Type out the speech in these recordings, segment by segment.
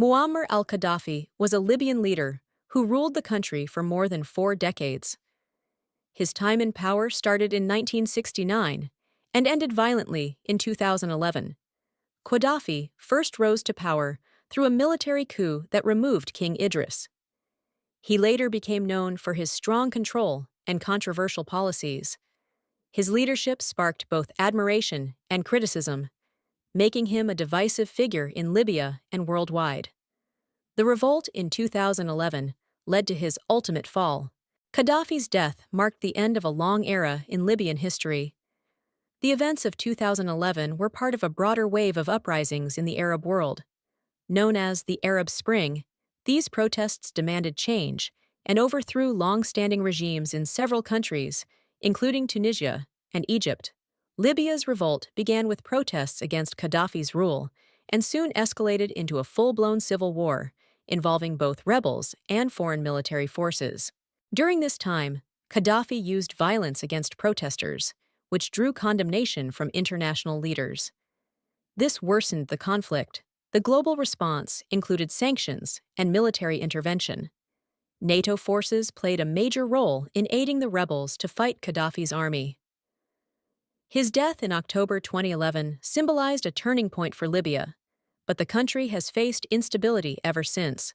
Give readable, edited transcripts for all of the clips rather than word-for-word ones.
Muammar al-Qaddafi was a Libyan leader who ruled the country for more than 4 decades. His time in power started in 1969 and ended violently in 2011. Qaddafi first rose to power through a military coup that removed King Idris. He later became known for his strong control and controversial policies. His leadership sparked both admiration and criticism, making him a divisive figure in Libya and worldwide. The revolt in 2011 led to his ultimate fall. Qaddafi's death marked the end of a long era in Libyan history. The events of 2011 were part of a broader wave of uprisings in the Arab world. Known as the Arab Spring, these protests demanded change and overthrew long-standing regimes in several countries, including Tunisia and Egypt. Libya's revolt began with protests against Qaddafi's rule and soon escalated into a full-blown civil war, involving both rebels and foreign military forces. During this time, Qaddafi used violence against protesters, which drew condemnation from international leaders. This worsened the conflict. The global response included sanctions and military intervention. NATO forces played a major role in aiding the rebels to fight Qaddafi's army. His death in October 2011 symbolized a turning point for Libya, but the country has faced instability ever since.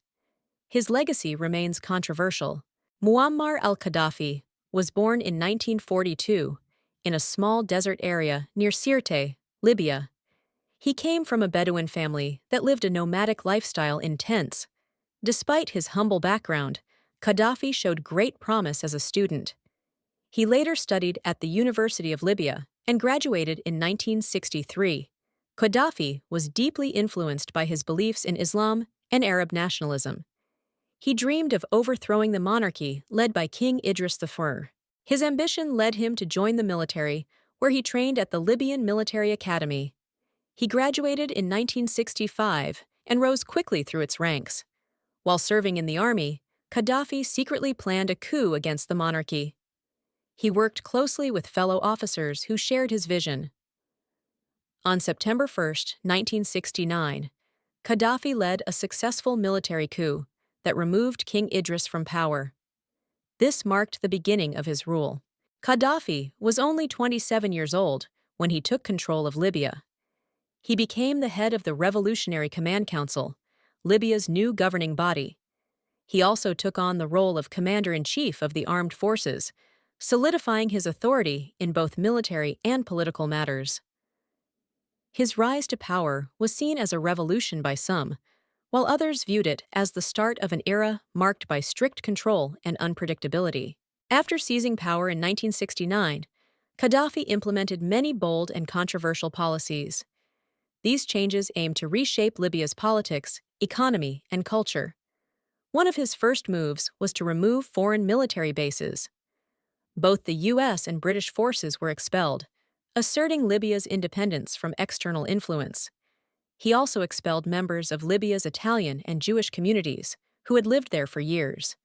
His legacy remains controversial. Muammar al-Qaddafi was born in 1942 in a small desert area near Sirte, Libya. He came from a Bedouin family that lived a nomadic lifestyle in tents. Despite his humble background, Qaddafi showed great promise as a student. He later studied at the University of Libya and graduated in 1963. Qaddafi was deeply influenced by his beliefs in Islam and Arab nationalism. He dreamed of overthrowing the monarchy led by King Idris I. His ambition led him to join the military, where he trained at the Libyan Military Academy. He graduated in 1965 and rose quickly through its ranks. While serving in the army, Qaddafi secretly planned a coup against the monarchy. He worked closely with fellow officers who shared his vision. On September 1, 1969, Qaddafi led a successful military coup that removed King Idris from power. This marked the beginning of his rule. Qaddafi was only 27 years old when he took control of Libya. He became the head of the Revolutionary Command Council, Libya's new governing body. He also took on the role of commander-in-chief of the armed forces, solidifying his authority in both military and political matters. His rise to power was seen as a revolution by some, while others viewed it as the start of an era marked by strict control and unpredictability. After seizing power in 1969, Qaddafi implemented many bold and controversial policies. These changes aimed to reshape Libya's politics, economy, and culture. One of his first moves was to remove foreign military bases. Both the U.S. and British forces were expelled, asserting Libya's independence from external influence. He also expelled members of Libya's Italian and Jewish communities, who had lived there for years.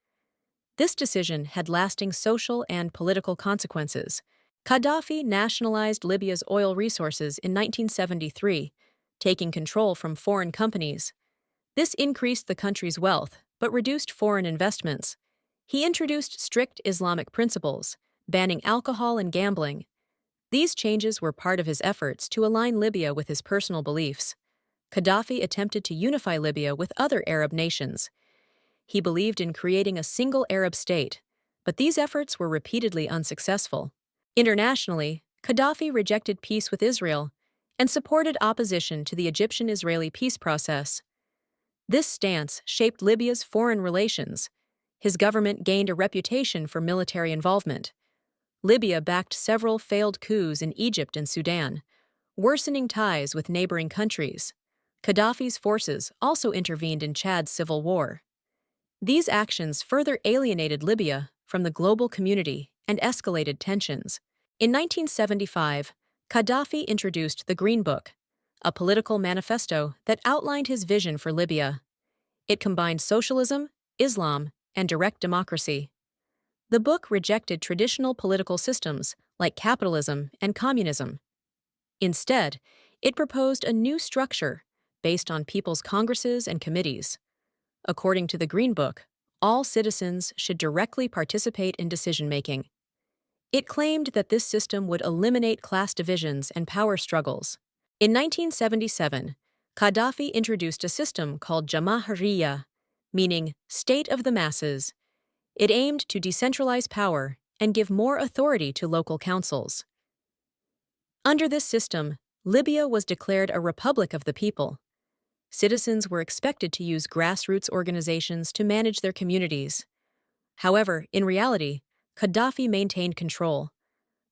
This decision had lasting social and political consequences. Qaddafi nationalized Libya's oil resources in 1973, taking control from foreign companies. This increased the country's wealth, but reduced foreign investments. He introduced strict Islamic principles, banning alcohol and gambling. These changes were part of his efforts to align Libya with his personal beliefs. Qaddafi attempted to unify Libya with other Arab nations. He believed in creating a single Arab state, but these efforts were repeatedly unsuccessful. Internationally, Qaddafi rejected peace with Israel and supported opposition to the Egyptian-Israeli peace process. This stance shaped Libya's foreign relations. His government gained a reputation for military involvement. Libya backed several failed coups in Egypt and Sudan, worsening ties with neighboring countries. Qaddafi's forces also intervened in Chad's civil war. These actions further alienated Libya from the global community and escalated tensions. In 1975, Qaddafi introduced the Green Book, a political manifesto that outlined his vision for Libya. It combined socialism, Islam, and direct democracy. The book rejected traditional political systems like capitalism and communism. Instead, it proposed a new structure based on people's congresses and committees. According to the Green Book, all citizens should directly participate in decision-making. It claimed that this system would eliminate class divisions and power struggles. In 1977, Qaddafi introduced a system called Jamahiriya, meaning state of the masses. It aimed to decentralize power and give more authority to local councils. Under this system, Libya was declared a republic of the people. Citizens were expected to use grassroots organizations to manage their communities. However, in reality, Qaddafi maintained control.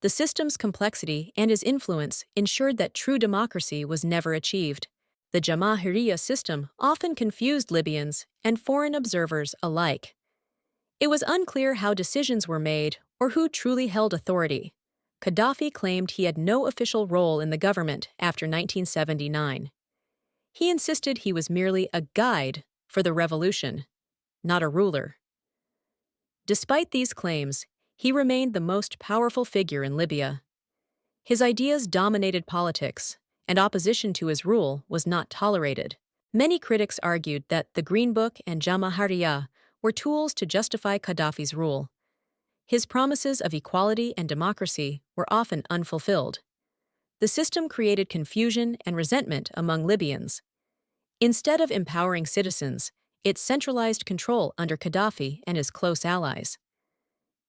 The system's complexity and his influence ensured that true democracy was never achieved. The Jamahiriya system often confused Libyans and foreign observers alike. It was unclear how decisions were made or who truly held authority. Qaddafi claimed he had no official role in the government after 1979. He insisted he was merely a guide for the revolution, not a ruler. Despite these claims, he remained the most powerful figure in Libya. His ideas dominated politics, and opposition to his rule was not tolerated. Many critics argued that the Green Book and Jamahiriya were tools to justify Qaddafi's rule. His promises of equality and democracy were often unfulfilled. The system created confusion and resentment among Libyans. Instead of empowering citizens, it centralized control under Qaddafi and his close allies.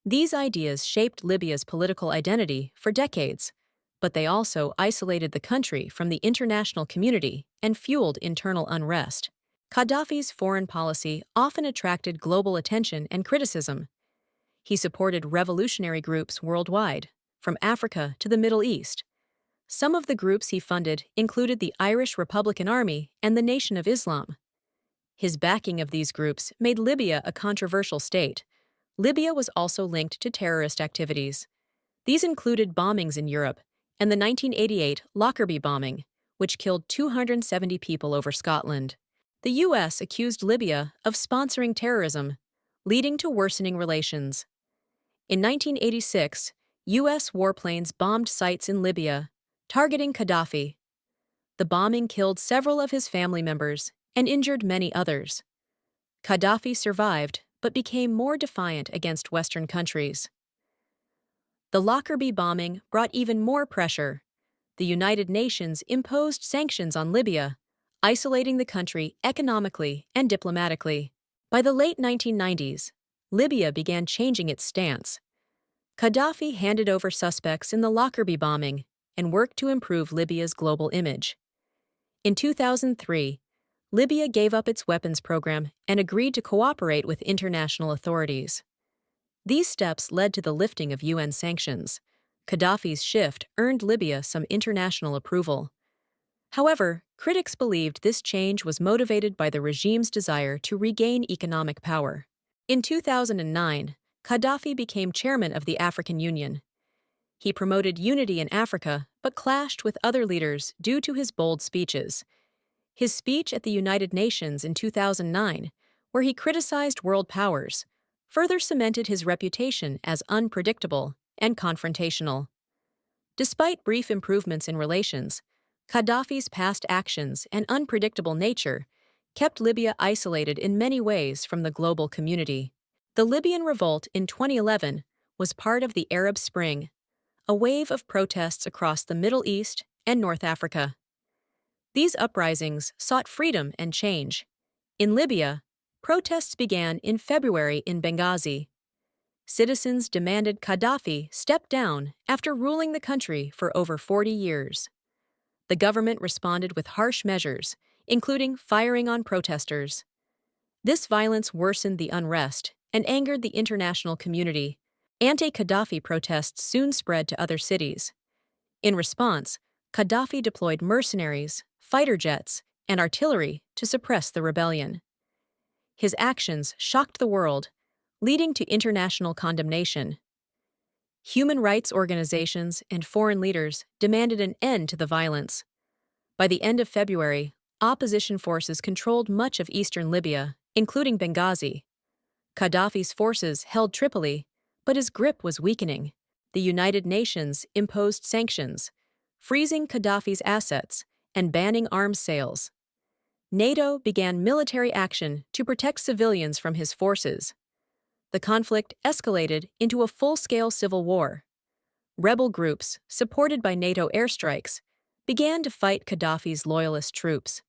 These ideas shaped Libya's political identity for decades, but they also isolated the country from the international community and fueled internal unrest. Qaddafi's foreign policy often attracted global attention and criticism. He supported revolutionary groups worldwide, from Africa to the Middle East. Some of the groups he funded included the Irish Republican Army and the Nation of Islam. His backing of these groups made Libya a controversial state. Libya was also linked to terrorist activities. These included bombings in Europe and the 1988 Lockerbie bombing, which killed 270 people over Scotland. The U.S. accused Libya of sponsoring terrorism, leading to worsening relations. In 1986, U.S. warplanes bombed sites in Libya, targeting Qaddafi. The bombing killed several of his family members and injured many others. Qaddafi survived but became more defiant against Western countries. The Lockerbie bombing brought even more pressure. The United Nations imposed sanctions on Libya, isolating the country economically and diplomatically. By the late 1990s, Libya began changing its stance. Qaddafi handed over suspects in the Lockerbie bombing and worked to improve Libya's global image. In 2003, Libya gave up its weapons program and agreed to cooperate with international authorities. These steps led to the lifting of UN sanctions. Qaddafi's shift earned Libya some international approval. However, critics believed this change was motivated by the regime's desire to regain economic power. In 2009, Qaddafi became chairman of the African Union. He promoted unity in Africa but clashed with other leaders due to his bold speeches. His speech at the United Nations in 2009, where he criticized world powers, further cemented his reputation as unpredictable and confrontational. Despite brief improvements in relations, Qaddafi's past actions and unpredictable nature kept Libya isolated in many ways from the global community. The Libyan revolt in 2011 was part of the Arab Spring, a wave of protests across the Middle East and North Africa. These uprisings sought freedom and change. In Libya, protests began in February in Benghazi. Citizens demanded Qaddafi step down after ruling the country for over 40 years. The government responded with harsh measures, including firing on protesters. This violence worsened the unrest and angered the international community. Anti-Qaddafi protests soon spread to other cities. In response, Qaddafi deployed mercenaries, fighter jets, and artillery to suppress the rebellion. His actions shocked the world, leading to international condemnation. Human rights organizations and foreign leaders demanded an end to the violence. By the end of February, opposition forces controlled much of eastern Libya, including Benghazi. Qaddafi's forces held Tripoli, but his grip was weakening. The United Nations imposed sanctions, freezing Qaddafi's assets and banning arms sales. NATO began military action to protect civilians from his forces. The conflict escalated into a full-scale civil war. Rebel groups, supported by NATO airstrikes, began to fight Qaddafi's loyalist troops.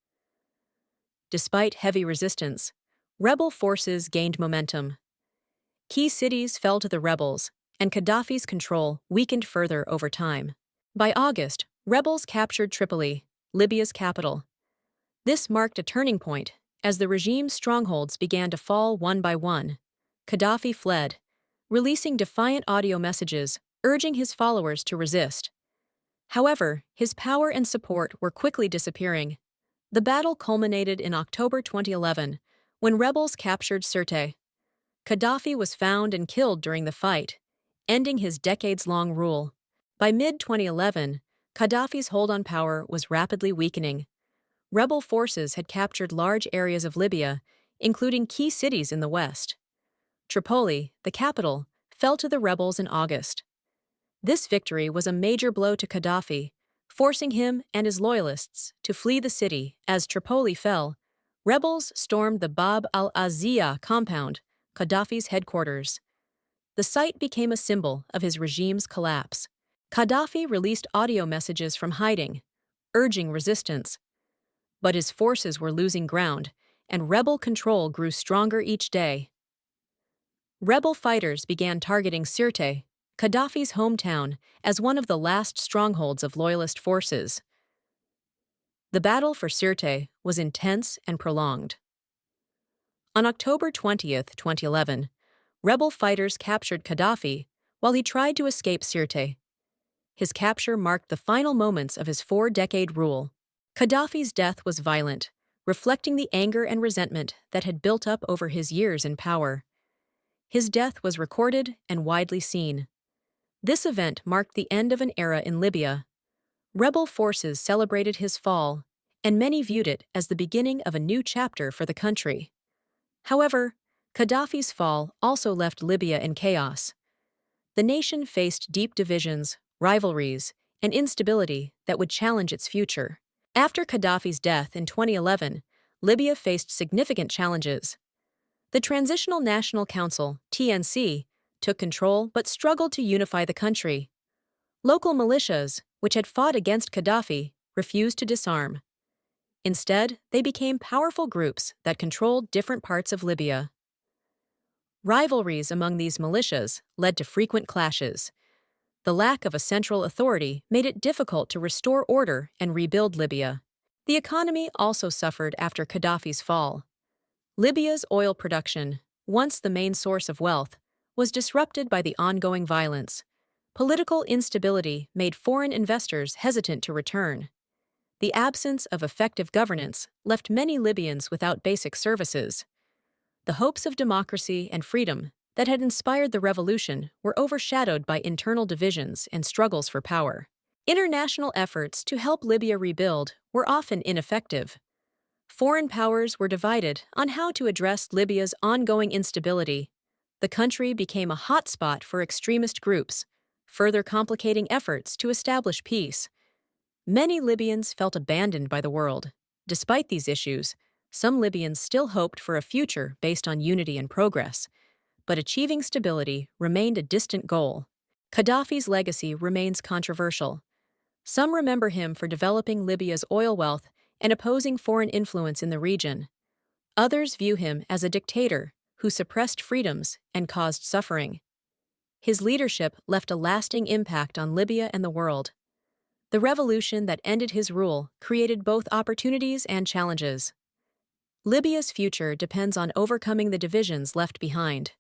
Despite heavy resistance, rebel forces gained momentum. Key cities fell to the rebels, and Qaddafi's control weakened further over time. By August, rebels captured Tripoli, Libya's capital. This marked a turning point as the regime's strongholds began to fall one by one. Qaddafi fled, releasing defiant audio messages urging his followers to resist. However, his power and support were quickly disappearing. The battle culminated in October 2011, when rebels captured Sirte. Qaddafi was found and killed during the fight, ending his decades-long rule. By mid-2011, Qaddafi's hold on power was rapidly weakening. Rebel forces had captured large areas of Libya, including key cities in the west. Tripoli, the capital, fell to the rebels in August. This victory was a major blow to Qaddafi, forcing him and his loyalists to flee the city. As Tripoli fell, rebels stormed the Bab al-Azia compound, Qaddafi's headquarters. The site became a symbol of his regime's collapse. Qaddafi released audio messages from hiding, urging resistance. But his forces were losing ground, and rebel control grew stronger each day. Rebel fighters began targeting Sirte, Qaddafi's hometown, as one of the last strongholds of loyalist forces. The battle for Sirte was intense and prolonged. On October 20, 2011, rebel fighters captured Qaddafi while he tried to escape Sirte. His capture marked the final moments of his 4-decade rule. Qaddafi's death was violent, reflecting the anger and resentment that had built up over his years in power. His death was recorded and widely seen. This event marked the end of an era in Libya. Rebel forces celebrated his fall, and many viewed it as the beginning of a new chapter for the country. However, Qaddafi's fall also left Libya in chaos. The nation faced deep divisions, rivalries, and instability that would challenge its future. After Qaddafi's death in 2011, Libya faced significant challenges. The Transitional National Council, TNC, took control but struggled to unify the country. Local militias, which had fought against Qaddafi, refused to disarm. Instead, they became powerful groups that controlled different parts of Libya. Rivalries among these militias led to frequent clashes. The lack of a central authority made it difficult to restore order and rebuild Libya. The economy also suffered after Qaddafi's fall. Libya's oil production, once the main source of wealth, was disrupted by the ongoing violence. Political instability made foreign investors hesitant to return. The absence of effective governance left many Libyans without basic services. The hopes of democracy and freedom that had inspired the revolution were overshadowed by internal divisions and struggles for power. International efforts to help Libya rebuild were often ineffective. Foreign powers were divided on how to address Libya's ongoing instability. The country became a hotspot for extremist groups, further complicating efforts to establish peace. Many Libyans felt abandoned by the world. Despite these issues, some Libyans still hoped for a future based on unity and progress, but achieving stability remained a distant goal. Qaddafi's legacy remains controversial. Some remember him for developing Libya's oil wealth and opposing foreign influence in the region. Others view him as a dictator who suppressed freedoms and caused suffering. His leadership left a lasting impact on Libya and the world. The revolution that ended his rule created both opportunities and challenges. Libya's future depends on overcoming the divisions left behind.